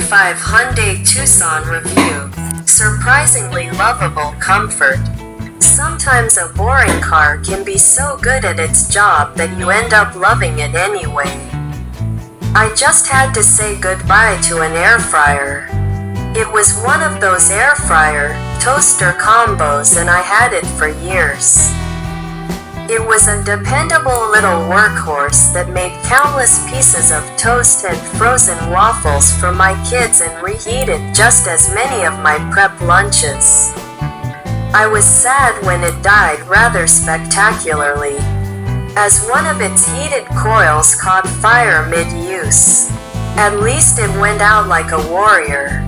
2025 Hyundai Tucson review. Surprisingly lovable comfort. Sometimes a boring car can be so good at its job that you end up loving it anyway. I just had to say goodbye to an air fryer. It was one of those air fryer, toaster combos and I had it for years. It was a dependable little workhorse that made countless pieces of toast and frozen waffles for my kids and reheated just as many of my prep lunches. I was sad when it died rather spectacularly, as one of its heated coils caught fire mid-use. At least it went out like a warrior.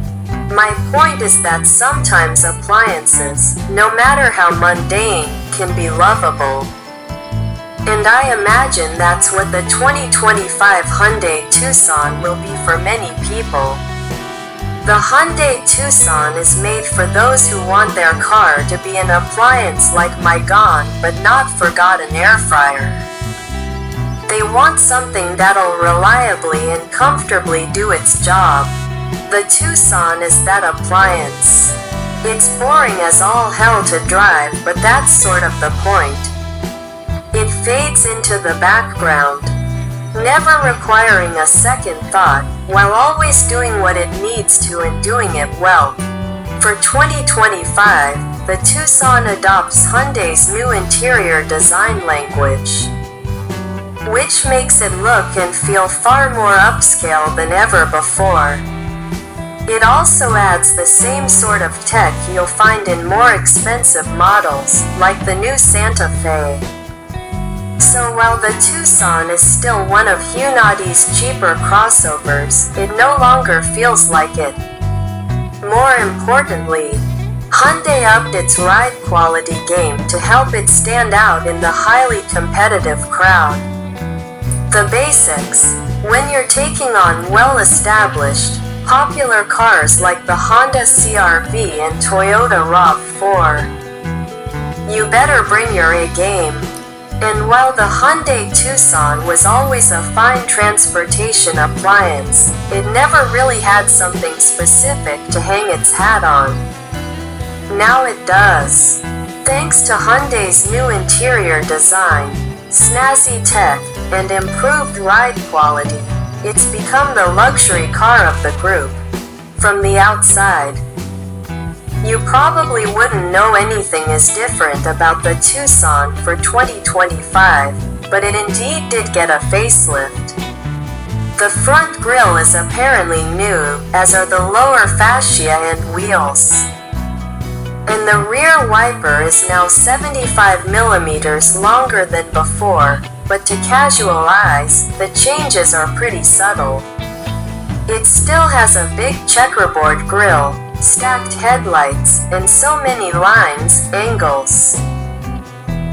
My point is that sometimes appliances, no matter how mundane, can be lovable. And I imagine that's what the 2025 Hyundai Tucson will be for many people. The Hyundai Tucson is made for those who want their car to be an appliance like my gone but not forgotten air fryer. They want something that'll reliably and comfortably do its job. The Tucson is that appliance. It's boring as all hell to drive, but that's sort of the point. It fades into the background, never requiring a second thought, while always doing what it needs to and doing it well. For 2025, the Tucson adopts Hyundai's new interior design language, which makes it look and feel far more upscale than ever before. It also adds the same sort of tech you'll find in more expensive models, like the new Santa Fe. So while the Tucson is still one of Hyundai's cheaper crossovers, it no longer feels like it. More importantly, Hyundai upped its ride quality game to help it stand out in the highly competitive crowd. The basics. When you're taking on well-established, popular cars like the Honda CR-V and Toyota RAV4, you better bring your A game. And while the Hyundai Tucson was always a fine transportation appliance, it never really had something specific to hang its hat on. Now it does. Thanks to Hyundai's new interior design, snazzy tech, and improved ride quality, it's become the luxury car of the group. From the outside, you probably wouldn't know anything is different about the Tucson for 2025, but it indeed did get a facelift. The front grille is apparently new, as are the lower fascia and wheels. And the rear wiper is now 75mm longer than before, but to casual eyes, the changes are pretty subtle. It still has a big checkerboard grille, stacked headlights, and so many lines, angles,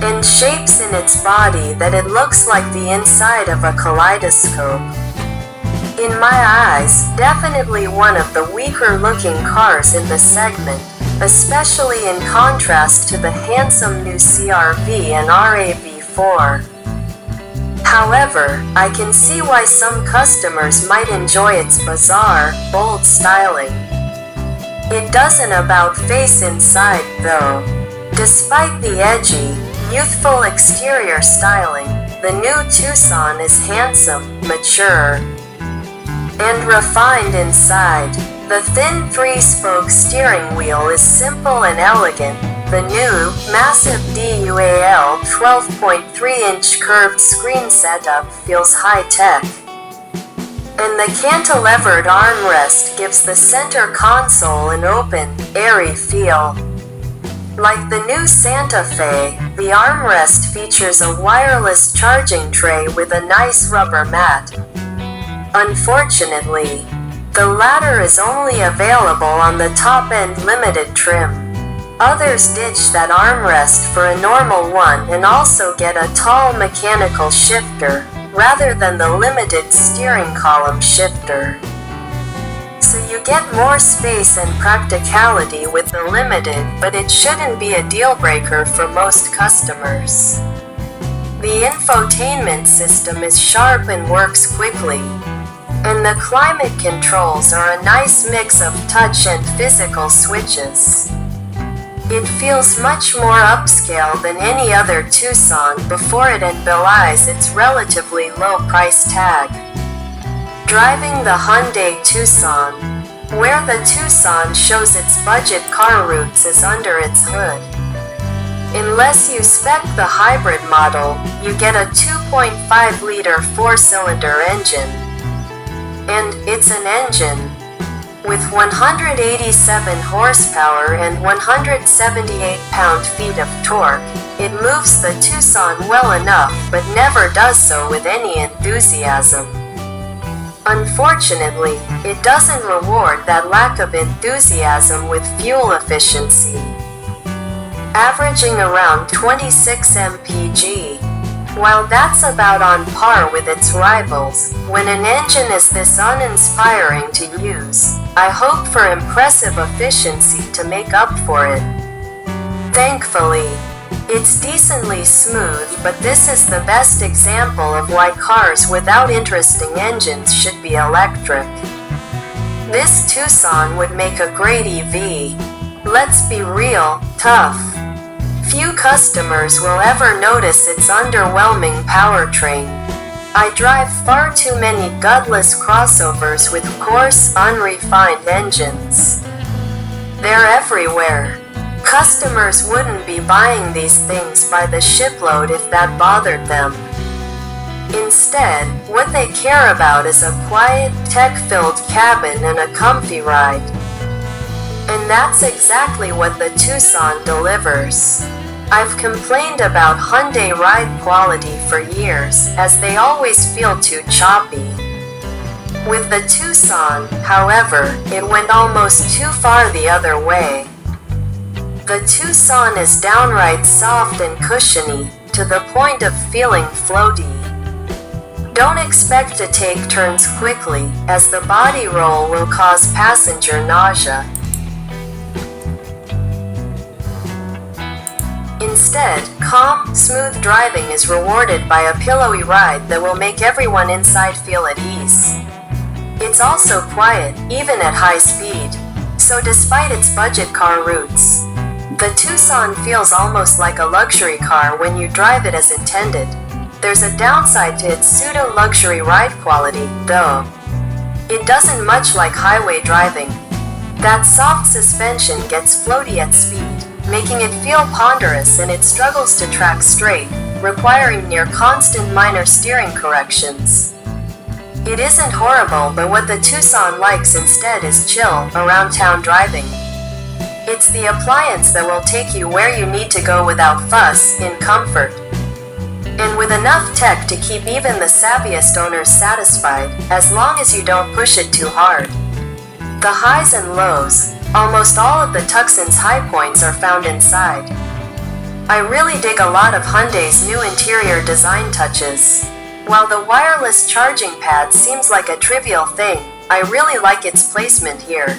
and shapes in its body that it looks like the inside of a kaleidoscope. In my eyes, definitely one of the weaker looking cars in the segment, especially in contrast to the handsome new CR-V and RAV4. However, I can see why some customers might enjoy its bizarre, bold styling. It doesn't about face inside, though. Despite the edgy, youthful exterior styling, the new Tucson is handsome, mature, and refined inside. The thin three-spoke steering wheel is simple and elegant. The new, massive DUAL 12.3-inch curved screen setup feels high-tech. And the cantilevered armrest gives the center console an open, airy feel. Like the new Santa Fe, the armrest features a wireless charging tray with a nice rubber mat. Unfortunately, the latter is only available on the top-end limited trim. Others ditch that armrest for a normal one and also get a tall mechanical shifter, rather than the limited steering column shifter. So you get more space and practicality with the limited, but it shouldn't be a deal breaker for most customers. The infotainment system is sharp and works quickly. And the climate controls are a nice mix of touch and physical switches. It feels much more upscale than any other Tucson before it belies its relatively low price tag. Driving the Hyundai Tucson, where the Tucson shows its budget car roots is under its hood. Unless you spec the hybrid model, you get a 2.5-liter 4-cylinder engine. And it's an engine. With 187 horsepower and 178 pound-feet of torque, it moves the Tucson well enough but never does so with any enthusiasm. Unfortunately, it doesn't reward that lack of enthusiasm with fuel efficiency. Averaging around 26 mpg. While that's about on par with its rivals, when an engine is this uninspiring to use, I hope for impressive efficiency to make up for it. Thankfully, it's decently smooth, but this is the best example of why cars without interesting engines should be electric. This Tucson would make a great EV. Let's be real, tough. Few customers will ever notice its underwhelming powertrain. I drive far too many gutless crossovers with coarse, unrefined engines. They're everywhere. Customers wouldn't be buying these things by the shipload if that bothered them. Instead, what they care about is a quiet, tech-filled cabin and a comfy ride. And that's exactly what the Tucson delivers. I've complained about Hyundai ride quality for years, as they always feel too choppy. With the Tucson, however, it went almost too far the other way. The Tucson is downright soft and cushiony, to the point of feeling floaty. Don't expect to take turns quickly, as the body roll will cause passenger nausea. Instead, calm, smooth driving is rewarded by a pillowy ride that will make everyone inside feel at ease. It's also quiet, even at high speed. So despite its budget car roots, the Tucson feels almost like a luxury car when you drive it as intended. There's a downside to its pseudo-luxury ride quality, though. It doesn't much like highway driving. That soft suspension gets floaty at speed, making it feel ponderous, and it struggles to track straight, requiring near constant minor steering corrections. It isn't horrible, but what the Tucson likes instead is chill, around-town driving. It's the appliance that will take you where you need to go without fuss, in comfort. And with enough tech to keep even the savviest owners satisfied, as long as you don't push it too hard. The highs and lows, almost all of the Tucson's high points are found inside. I really dig a lot of Hyundai's new interior design touches. While the wireless charging pad seems like a trivial thing, I really like its placement here.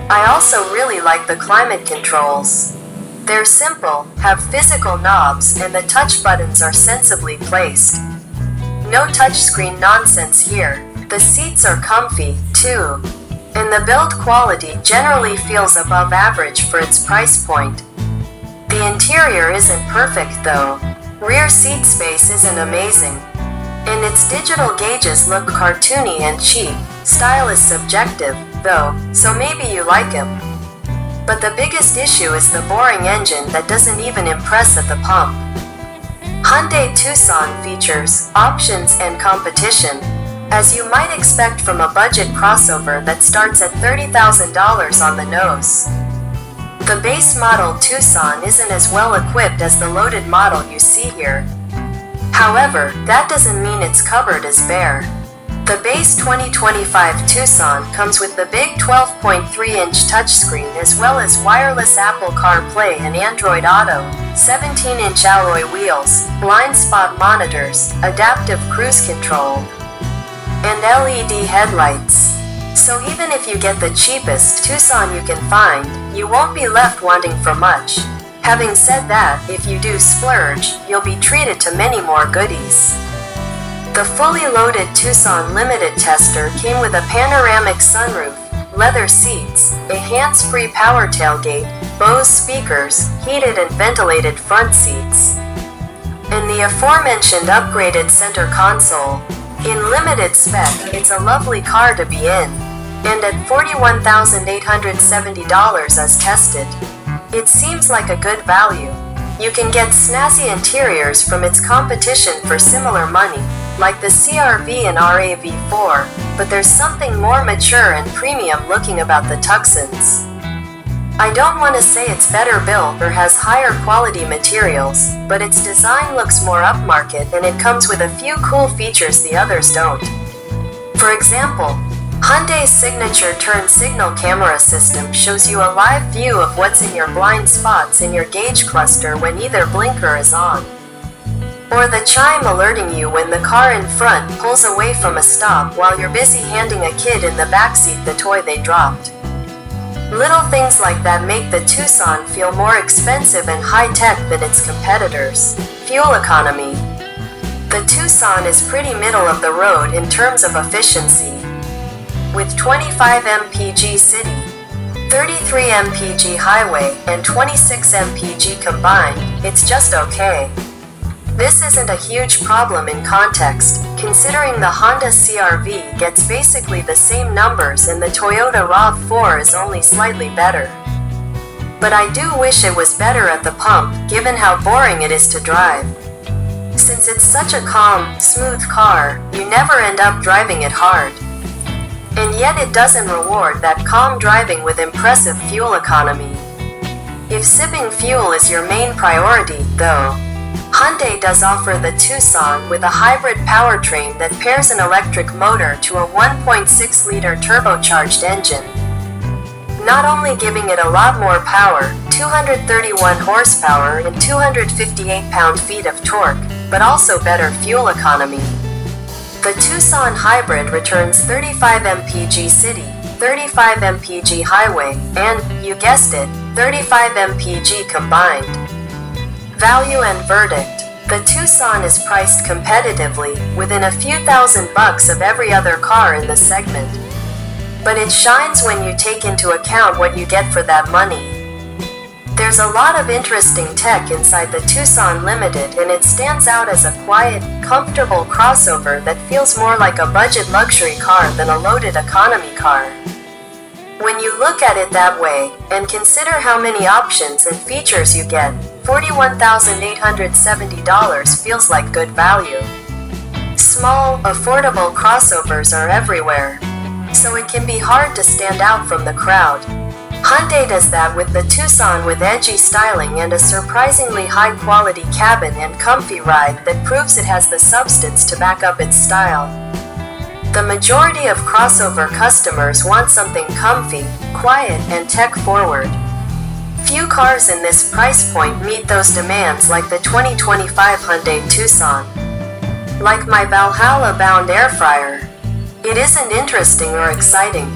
I also really like the climate controls. They're simple, have physical knobs, and the touch buttons are sensibly placed. No touchscreen nonsense here. The seats are comfy, too. And the build quality generally feels above average for its price point. The interior isn't perfect though. Rear seat space isn't amazing. And its digital gauges look cartoony and cheap. Style is subjective, though, so maybe you like him. But the biggest issue is the boring engine that doesn't even impress at the pump. Hyundai Tucson features options and competition, as you might expect from a budget crossover that starts at $30,000 on the nose. The base model Tucson isn't as well equipped as the loaded model you see here. However, that doesn't mean its cupboard is bare. The base 2025 Tucson comes with the big 12.3-inch touchscreen as well as wireless Apple CarPlay and Android Auto, 17-inch alloy wheels, blind spot monitors, adaptive cruise control, and LED headlights. So even if you get the cheapest Tucson you can find, you won't be left wanting for much. Having said that, if you do splurge, you'll be treated to many more goodies. The fully loaded Tucson Limited tester came with a panoramic sunroof, leather seats, a hands-free power tailgate, Bose speakers, heated and ventilated front seats, and the aforementioned upgraded center console. In limited spec, it's a lovely car to be in, and at $41,870 as tested, it seems like a good value. You can get snazzy interiors from its competition for similar money, like the CR-V and RAV4, but there's something more mature and premium looking about the Tucsons. I don't want to say it's better built or has higher quality materials, but its design looks more upmarket and it comes with a few cool features the others don't. For example, Hyundai's signature turn signal camera system shows you a live view of what's in your blind spots in your gauge cluster when either blinker is on, or the chime alerting you when the car in front pulls away from a stop while you're busy handing a kid in the backseat the toy they dropped. Little things like that make the Tucson feel more expensive and high-tech than its competitors. Fuel economy. The Tucson is pretty middle of the road in terms of efficiency. With 25 mpg city, 33 mpg highway, and 26 mpg combined, it's just okay. This isn't a huge problem in context, considering the Honda CR-V gets basically the same numbers and the Toyota RAV4 is only slightly better. But I do wish it was better at the pump, given how boring it is to drive. Since it's such a calm, smooth car, you never end up driving it hard. And yet it doesn't reward that calm driving with impressive fuel economy. If sipping fuel is your main priority, though, Hyundai does offer the Tucson with a hybrid powertrain that pairs an electric motor to a 1.6-liter turbocharged engine, not only giving it a lot more power, 231 horsepower and 258 pound-feet of torque, but also better fuel economy. The Tucson Hybrid returns 35 mpg city, 35 mpg highway, and, you guessed it, 35 mpg combined. Value and verdict. The Tucson is priced competitively, within a few $1,000s of every other car in the segment. But it shines when you take into account what you get for that money. There's a lot of interesting tech inside the Tucson Limited, and it stands out as a quiet, comfortable crossover that feels more like a budget luxury car than a loaded economy car. When you look at it that way, and consider how many options and features you get, $41,870 feels like good value. Small, affordable crossovers are everywhere, so it can be hard to stand out from the crowd. Hyundai does that with the Tucson with edgy styling and a surprisingly high-quality cabin and comfy ride that proves it has the substance to back up its style. The majority of crossover customers want something comfy, quiet, and tech-forward. Few cars in this price point meet those demands like the 2025 Hyundai Tucson. Like my Valhalla-bound air fryer. It isn't interesting or exciting.